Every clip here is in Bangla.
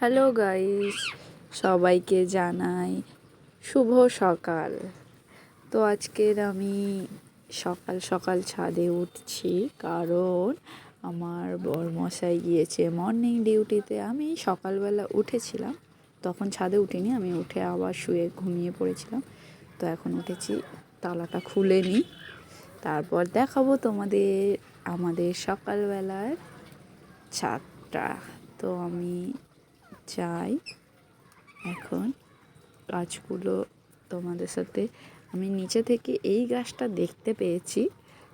হ্যালো গাইস, সবাইকে জানাই শুভ সকাল। তো আজকের আমি সকাল সকাল ছাদে উঠছি, কারণ আমার বরমশাই গিয়েছে মর্নিং ডিউটিতে। আমি সকালবেলা উঠেছিলাম, তখন ছাদে উঠিনি, আমি উঠে আবার শুয়ে ঘুমিয়ে পড়েছিলাম। তো এখন উঠেছি, তালাটা খুলে নিই, তারপর দেখাবো তোমাদের আমাদের সকালবেলার ছাদটা। তো আমি চাই এখন গাছগুলো তোমাদের সাথে, আমি নিচে থেকে এই গাছটা দেখতে পেয়েছি,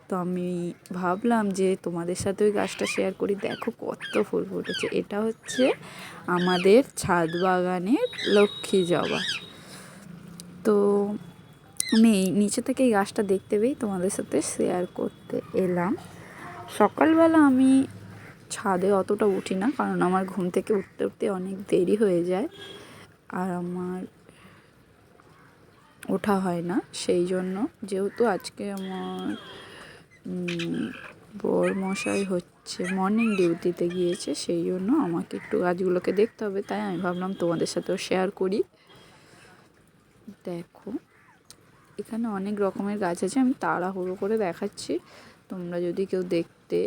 তো আমি ভাবলাম যে তোমাদের সাথে ওই গাছটা শেয়ার করি। দেখো কত ফুল ফুটেছে, এটা হচ্ছে আমাদের ছাদ বাগানের লক্ষ্মী জবা। তো আমি নিচে থেকে এই গাছটা দেখতে পেয়ে তোমাদের সাথে শেয়ার করতে এলাম। সকালবেলা আমি ছাদে অতটা উঠি না, কারণ আমার ঘুম থেকে উঠতে উঠতে অনেক দেরি হয়ে যায়, আর আমার ওঠা হয় না। সেই জন্য, যেহেতু আজকে আমার বরমশাই হচ্ছে মর্নিং ডিউটিতে গিয়েছে, সেই জন্য আমাকে একটু গাছগুলোকে দেখতে হবে, তাই আমি ভাবলাম তোমাদের সাথেও শেয়ার করি। দেখো এখানে অনেক রকমের গাছ আছে, আমি তাড়াহুড়ো করে দেখাচ্ছি। তোমরা যদি কেউ দেখতে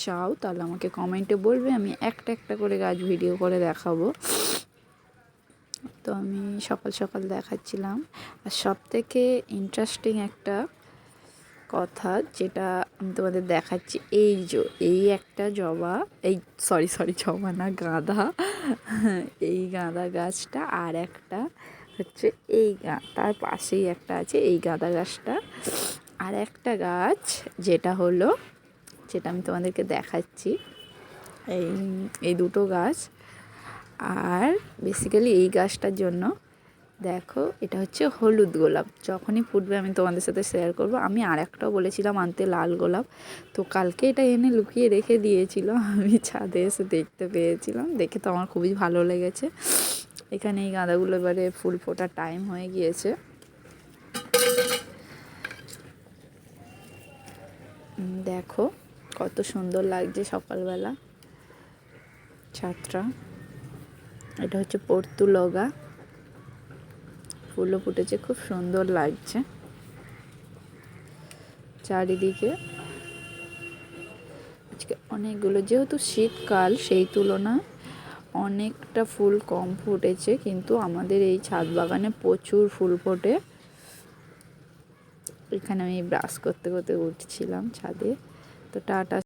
চাও তাহলে আমাকে কমেন্টে বলবে, আমি একটা একটা করে গাছ ভিডিও করে দেখাবো। তো আমি সকাল সকাল দেখাচ্ছিলাম। আর সবথেকে ইন্টারেস্টিং একটা কথা যেটা আমি তোমাদের দেখাচ্ছি, এই একটা জবা, এই সরি জবা না, গাঁদা, এই গাঁদা গাছটা, আর একটা হচ্ছে তার পাশেই একটা আছে এই গাঁদা গাছটা, আর একটা গাছ যেটা আমি তোমাদেরকে দেখাচ্ছি, এই দুটো গাছ। আর বেসিক্যালি এই গাছটার জন্য দেখো, এটা হচ্ছে হলুদ গোলাপ, যখনই ফুটবে আমি তোমাদের সাথে শেয়ার করব। আমি আর একটাও বলেছিলাম আনতে, লাল গোলাপ, তো কালকে এটা এনে লুকিয়ে রেখে দিয়েছিল, আমি ছাদে এসে দেখতে পেয়েছিলাম, দেখে তো আমার খুবই ভালো লেগেছে। এখানে এই গাঁদাগুলো এবারে ফুল ফোটার টাইম হয়ে গিয়েছে। দেখো কত সুন্দর লাগছে সকালবেলা ছাদটা। এটা হচ্ছে পর্তুলগা, ফুলও ফুটেছে, খুব সুন্দর লাগছে চারিদিকে। আজকে অনেকগুলো, যেহেতু শীতকাল সেই তুলনায় অনেকটা ফুল কম ফুটেছে, কিন্তু আমাদের এই ছাদ বাগানে প্রচুর ফুল ফোটে। এখানে আমি ব্রাশ করতে করতে উঠছিলাম ছাদে। তো টাটা।